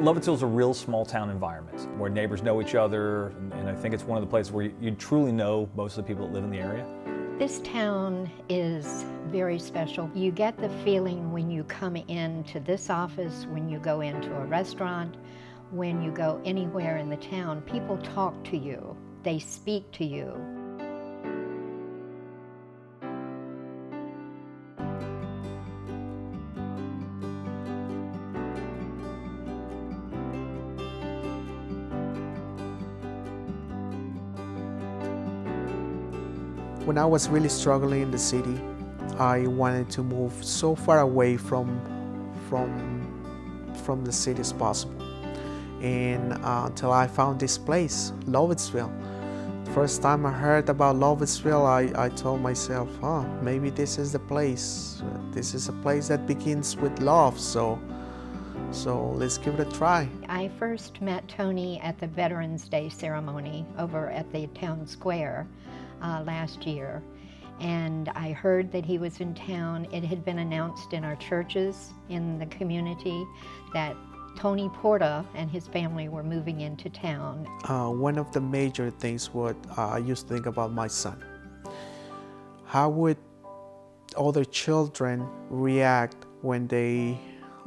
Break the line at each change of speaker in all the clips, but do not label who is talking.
Lovettsville's a real small town environment where neighbors know each other, and I think it's one of the places where you truly know most of the people that live in the area.
This town is very special. You get the feeling when you come into this office, when you go into a restaurant, when you go anywhere in the town, people talk to you, they speak to you.
When I was really struggling in the city, I wanted to move so far away from the city as possible. And until I found this place, Lovettsville. The first time I heard about Lovettsville, I told myself, maybe this is the place. This is a place that begins with love, so let's give it a try.
I first met Tony at the Veterans Day ceremony over at the town square last year, and I heard that he was in town. It had been announced in our churches in the community that Tony Porta and his family were moving into town.
One of the major things what I used to think about my son. How would other children react when they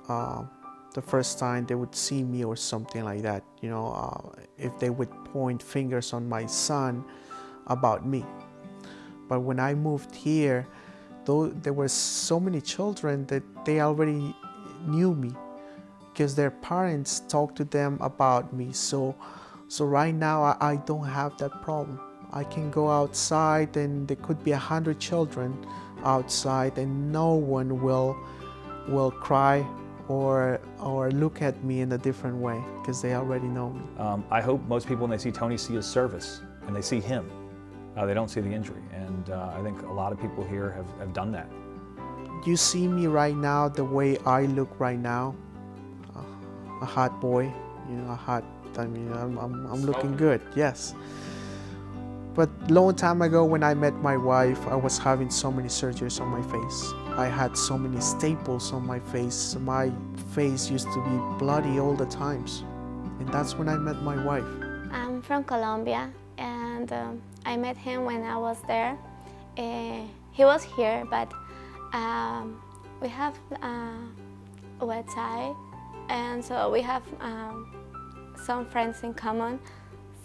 the first time they would see me or something like that, you know, if they would point fingers on my son about me. But when I moved here, though there were so many children that they already knew me because their parents talked to them about me. So right now I don't have that problem. I can go outside and there could be 100 children outside and no one will cry or look at me in a different way because they already know me.
I hope most people, when they see Tony, see his service and they see him. They don't see the injury, and I think a lot of people here have done that.
You see me right now the way I look right now, a hot boy, you know, I'm looking good, yes. But long time ago when I met my wife, I was having so many surgeries on my face. I had so many staples on my face. My face used to be bloody all the times. And that's when I met my wife.
I'm from Colombia, and I met him when I was there. He was here, but we have a website, and so we have some friends in common.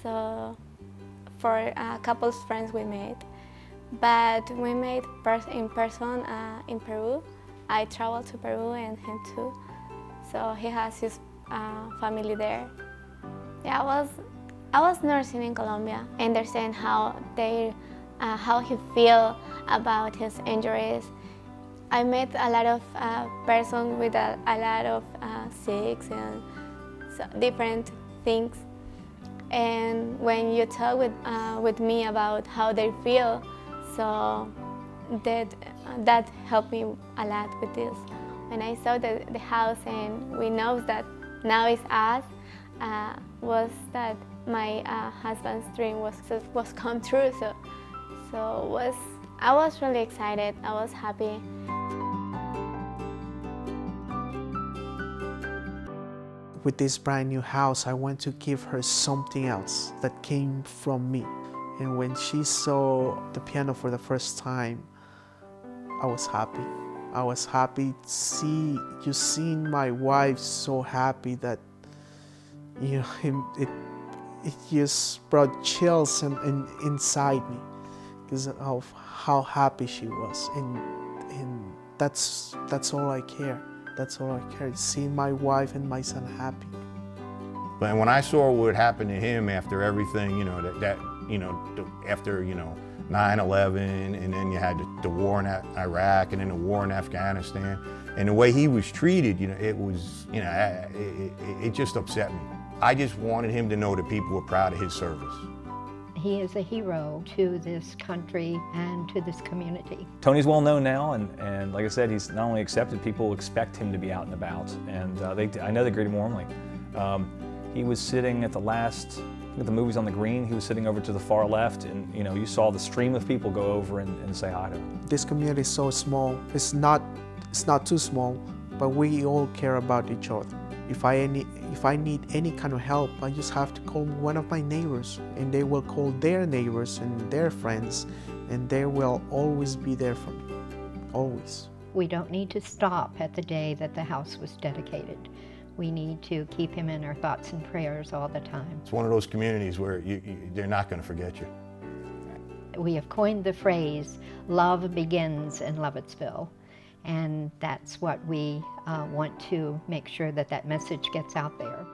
So for a couple of friends we made, but we made in person in Peru. I traveled to Peru and him too, so he has his family there. Yeah, I was nursing in Colombia, understand how he feel about his injuries. I met a lot of persons with a lot of sick and so different things. And when you talk with me about how they feel, so that helped me a lot with this. When I saw the house and we know that now it's us, was that my husband's dream was come true. So I was really excited. I was happy.
With this brand new house, I want to give her something else that came from me. And when she saw the piano for the first time, I was happy. I was happy to see you seeing my wife so happy that, you know, it just brought chills inside me because of how happy she was. And that's all I care. That's all I care, seeing my wife and my son happy.
But when I saw what happened to him after everything, you know, after, 9/11, and then you had the war in Iraq, and then the war in Afghanistan, and the way he was treated, it was, it just upset me. I just wanted him to know that people were proud of his service.
He is a hero to this country and to this community.
Tony's well known now, and like I said, he's not only accepted, people expect him to be out and about, and I know they greet him warmly. He was sitting at the last, at the movies on the green, he was sitting over to the far left, and you saw the stream of people go over and say hi to him.
This community is so small. It's not too small, but we all care about each other. If I need any kind of help, I just have to call one of my neighbors, and they will call their neighbors and their friends, and they will always be there for me, always.
We don't need to stop at the day that the house was dedicated. We need to keep him in our thoughts and prayers all the time.
It's one of those communities where they're not going to forget you.
We have coined the phrase, love begins in Lovettsville. And that's what we want to make sure that that message gets out there.